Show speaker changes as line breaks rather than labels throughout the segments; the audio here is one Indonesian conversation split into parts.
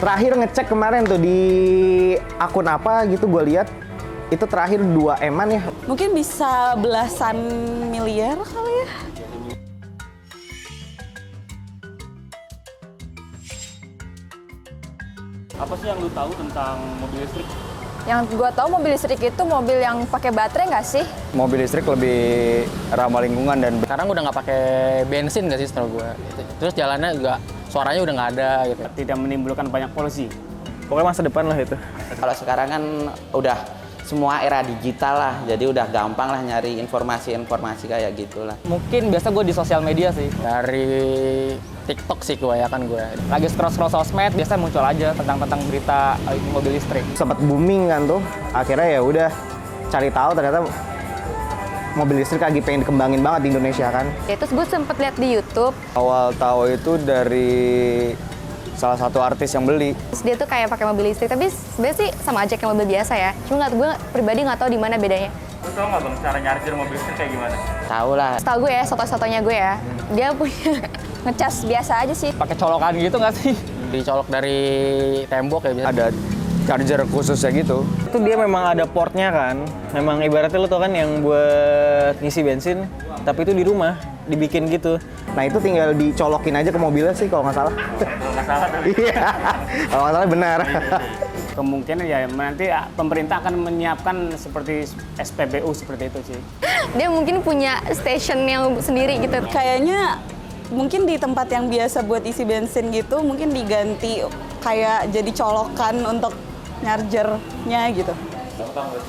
Terakhir ngecek kemarin tuh di akun apa gitu gue lihat itu terakhir 2 M-an ya.
Mungkin bisa belasan miliar kali ya.
Apa sih yang lu tahu tentang mobil listrik?
Yang gue tahu mobil listrik itu mobil yang pakai baterai nggak sih?
Mobil listrik lebih ramah lingkungan dan
Sekarang udah nggak pakai bensin nggak sih setahu gue. Terus jalannya juga suaranya udah nggak ada gitu.
Tidak menimbulkan banyak polusi.
pokoknya masa depan lah itu.
Kalau sekarang kan udah semua era digital lah, jadi udah gampang lah nyari informasi-informasi kayak gitulah.
Mungkin biasa gue di sosial media sih, dari TikTok sih kebanyakan gue. Lagi scroll-scroll sosmed, biasa muncul aja tentang berita mobil listrik.
Sempat booming kan tuh, akhirnya ya udah cari tahu ternyata mobil listrik lagi pengen dikembangin banget di Indonesia kan.
Ya, terus gue sempet lihat di YouTube,
Awal tahu itu dari salah satu artis yang beli.
terus dia tuh kayak pakai mobil listrik, tapi sebenarnya sih sama aja kayak mobil biasa ya. Cuma gue pribadi nggak tahu di mana bedanya.
Lu tau nggak bang cara nyarjir mobil listrik kayak gimana?
Tahu lah.
Setahu gue ya, satu-satunya gue ya, dia punya ngecas biasa aja sih.
Pakai colokan gitu nggak sih? Dicolok dari tembok ya biasa.
Ada charger khususnya gitu. Itu dia memang ada portnya kan. Memang ibaratnya lo tau kan yang buat ngisi bensin, tapi itu di rumah dibikin gitu.
Nah itu tinggal dicolokin aja ke mobilnya sih kalau nggak salah.
Kalau nggak salah tuh.
Iya, kalau nggak salah benar.
Kemungkinan ya nanti pemerintah akan menyiapkan seperti SPBU seperti itu sih.
Dia mungkin punya station yang sendiri gitu.
Kayaknya mungkin di tempat yang biasa buat isi bensin gitu, mungkin diganti kayak jadi colokan untuk nyarjernya gitu.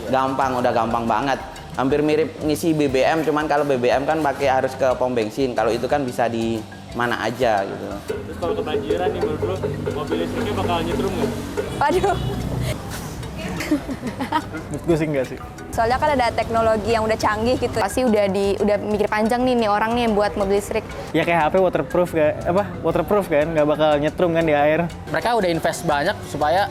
Gampang, udah gampang banget. Hampir mirip ngisi BBM, cuman kalau BBM kan pakai harus ke pom bensin. Kalau itu kan bisa di mana aja gitu.
Terus kalau kebanjiran nih menurut lu mobil listriknya bakal nyetrum nggak?
Waduh.
Menurut gue sih enggak sih.
Soalnya kan ada teknologi yang udah canggih gitu. Pasti udah mikir panjang nih orang nih yang buat mobil listrik.
Ya kayak HP waterproof waterproof kan, nggak bakal nyetrum kan di air.
Mereka udah invest banyak supaya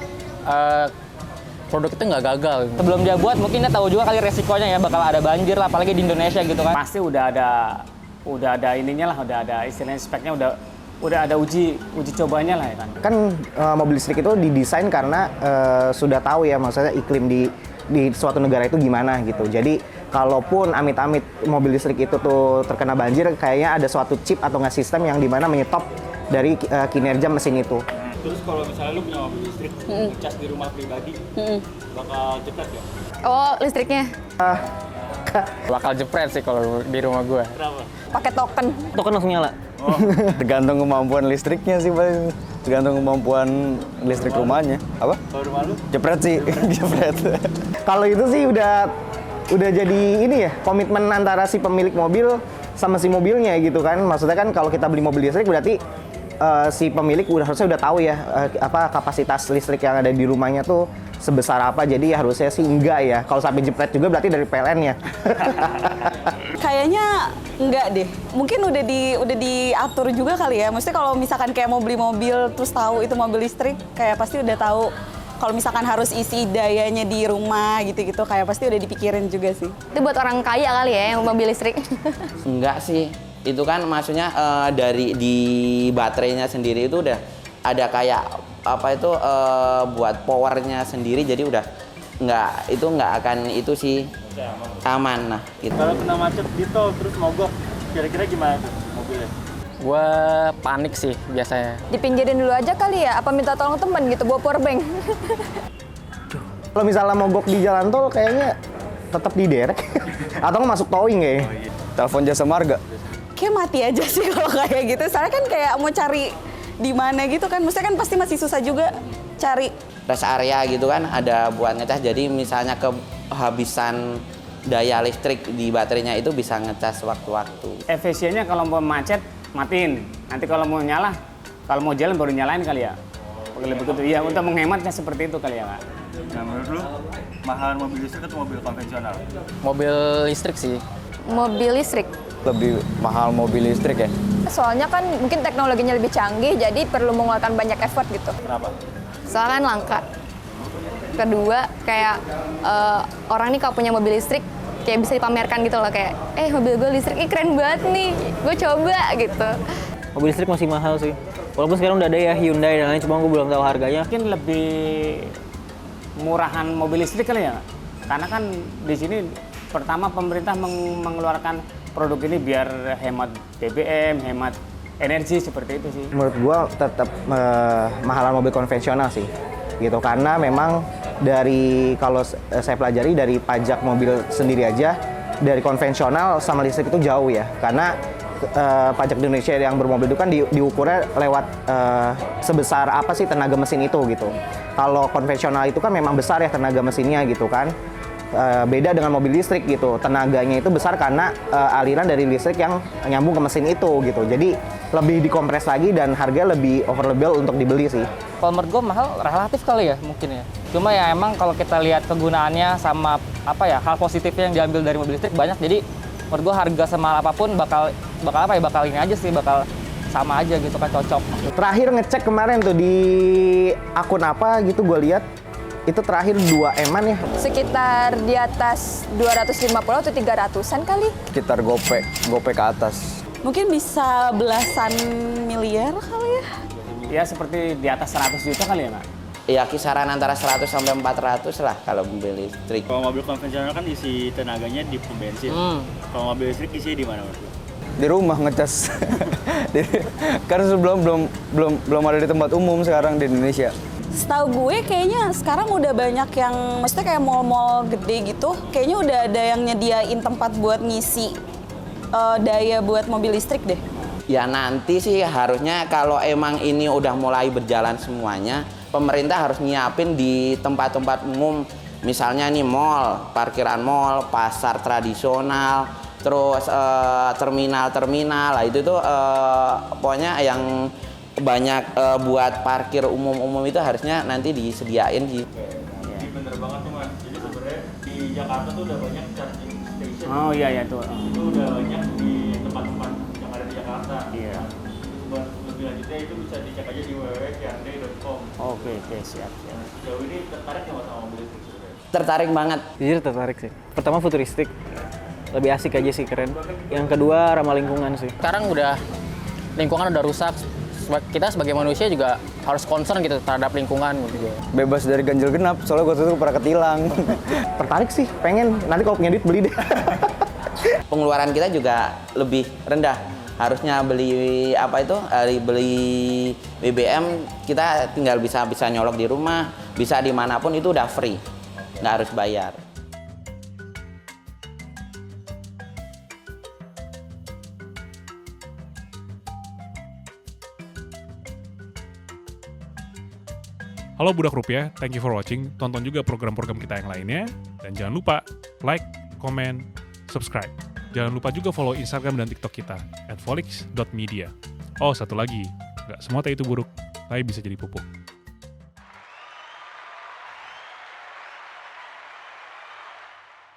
produk itu nggak gagal. Sebelum dia buat, mungkin dia tahu juga kali resikonya ya, bakal ada banjir lah, apalagi di Indonesia gitu kan.
Pasti udah ada ininya lah, udah ada istilahnya speknya udah ada uji cobanya lah ya kan.
Kan mobil listrik itu didesain karena sudah tahu ya maksudnya iklim di suatu negara itu gimana gitu. Jadi kalaupun amit-amit mobil listrik itu tuh terkena banjir, kayaknya ada suatu chip atau nggak sistem yang dimana menyetop dari kinerja mesin itu.
Terus kalau misalnya lu punya mobil listrik, ngecas di rumah pribadi, bakal jepret ya?
Oh, listriknya
Bakal jepret sih kalau di rumah gue.
Kenapa?
pakai token.
Itu kan langsung nyala. Tergantung kemampuan listriknya sih paling. Tergantung kemampuan listrik rumahnya. Apa?
Kalau rumah lu?
Jepret sih, jepret.
Kalau itu sih udah jadi ini ya, komitmen antara si pemilik mobil sama si mobilnya gitu kan. Maksudnya kan kalau kita beli mobil listrik berarti si pemilik harusnya udah tahu ya apa kapasitas listrik yang ada di rumahnya tuh sebesar apa. Jadi ya harusnya sih enggak ya. Kalau sampai jepret juga berarti dari PLN-nya.
Kayaknya enggak deh. Mungkin udah diatur juga kali ya. Maksudnya kalau misalkan kayak mau beli mobil terus tahu itu mobil listrik, kayak pasti udah tahu kalau misalkan harus isi dayanya di rumah gitu-gitu, kayak pasti udah dipikirin juga sih.
Itu buat orang kaya kali ya yang mobil listrik.
Enggak sih. Itu kan maksudnya dari di baterainya sendiri itu udah ada kayak apa itu buat powernya sendiri, jadi udah nggak akan itu sih aman nah gitu.
Kalau kena macet di tol terus mogok, kira-kira gimana tuh mobilnya?
Gue panik sih biasanya.
Dipinggirin dulu aja kali ya, apa minta tolong temen gitu, bawa powerbank.
Kalau misalnya mogok di jalan tol kayaknya tetap diderek atau nggak masuk towing ya.
Telepon jasa marga.
Kayak mati aja sih kalau kayak gitu. Soalnya kan kayak mau cari di mana gitu kan. Maksudnya kan pasti masih susah juga cari.
Rest area gitu kan ada buat ngecas, jadi misalnya kehabisan daya listrik di baterainya itu bisa ngecas waktu-waktu.
Efisiennya kalau mau macet matiin, nanti kalau mau nyala, kalau mau jalan baru nyalain kali ya. Lebih begitu. Iya, untuk menghematnya seperti itu kali ya, Kak.
Nah, menurut lu mahalan mobil listrik atau mobil konvensional?
Mobil listrik sih.
Mobil listrik.
Lebih mahal mobil listrik ya.
Soalnya kan mungkin teknologinya lebih canggih, jadi perlu mengeluarkan banyak effort gitu.
Kenapa?
Soalnya kan langka. Kedua, kayak orang nih kalau punya mobil listrik, kayak bisa dipamerkan gitu loh, kayak mobil gue listrik, keren banget nih, gue coba gitu.
Mobil listrik masih mahal sih. Walaupun sekarang udah ada ya Hyundai dan lain, cuma gue belum tahu harganya.
Mungkin lebih murahan mobil listrik kali ya, karena kan di sini pertama pemerintah mengeluarkan produk ini biar hemat BBM, hemat energi seperti itu sih.
Menurut gua tetap mahalan mobil konvensional sih, gitu. Karena memang dari kalau saya pelajari dari pajak mobil sendiri aja, dari konvensional sama listrik itu jauh ya. Karena pajak di Indonesia yang bermobil itu kan diukurnya lewat sebesar apa sih tenaga mesin itu gitu. Kalau konvensional itu kan memang besar ya tenaga mesinnya gitu kan. Beda dengan mobil listrik gitu, tenaganya itu besar karena aliran dari listrik yang nyambung ke mesin itu gitu. Jadi lebih dikompres lagi dan harga lebih overlevel untuk dibeli sih.
Kalau menurut gue mahal relatif kali ya mungkin ya. Cuma ya emang kalau kita lihat kegunaannya sama apa ya hal positifnya yang diambil dari mobil listrik banyak. Jadi menurut gue harga semahal apapun bakal ini aja sih, bakal sama aja gitu kan, cocok.
Terakhir ngecek kemarin tuh di akun apa gitu gue lihat itu terakhir 2 M-an ya.
Sekitar di atas 250 atau 300-an kali.
Sekitar gope ke atas.
Mungkin bisa belasan miliar kali ya.
Ya seperti di atas 100 juta kali ya, Mbak?
Ya kisaran antara 100 sampai 400 lah kalau mobil listrik.
Kalau mobil konvensional kan isi tenaganya di pom bensin. Kalau mobil listrik isi di mana, Mas?
Di rumah ngecas. Karena belum ada di tempat umum sekarang di Indonesia.
Setahu gue kayaknya sekarang udah banyak yang, maksudnya kayak mall-mall gede gitu, kayaknya udah ada yang nyediain tempat buat ngisi daya buat mobil listrik deh.
Ya nanti sih harusnya kalau emang ini udah mulai berjalan semuanya, pemerintah harus nyiapin di tempat-tempat umum, misalnya nih mall, parkiran mall, pasar tradisional, terus terminal-terminal, lah itu tuh pokoknya yang banyak buat parkir umum-umum itu harusnya nanti disediain sih.
Jadi bener banget tuh Mas. Jadi sebenarnya di Jakarta tuh udah banyak charging station.
Oh iya tuh.
Itu udah banyak di tempat-tempat yang ada di Jakarta.
Iya.
Buat lebih lanjutnya itu bisa dicek aja di www.hyundai.com.
Oke, siap.
Jauh ini tertarik nggak Mas sama mobil listrik sebenarnya?
Tertarik banget.
Jujur tertarik sih. Pertama futuristik, lebih asik aja sih, keren. Yang kedua ramah lingkungan sih.
Sekarang udah lingkungan udah rusak. Kita sebagai manusia juga harus concern gitu terhadap lingkungan gitu.
Bebas dari ganjil genap, soalnya gue tuh pernah ketilang.
Tertarik sih, pengen. Nanti kalau punya duit beli deh.
Pengeluaran kita juga lebih rendah. Harusnya beli beli BBM kita tinggal bisa nyolok di rumah, bisa dimanapun itu udah free, nggak harus bayar.
Halo Budak Rupiah, thank you for watching. Tonton juga program-program kita yang lainnya. Dan jangan lupa like, comment, subscribe. Jangan lupa juga follow Instagram dan TikTok kita @volix.media. Oh, satu lagi, nggak semua teh itu buruk, tapi bisa jadi pupuk.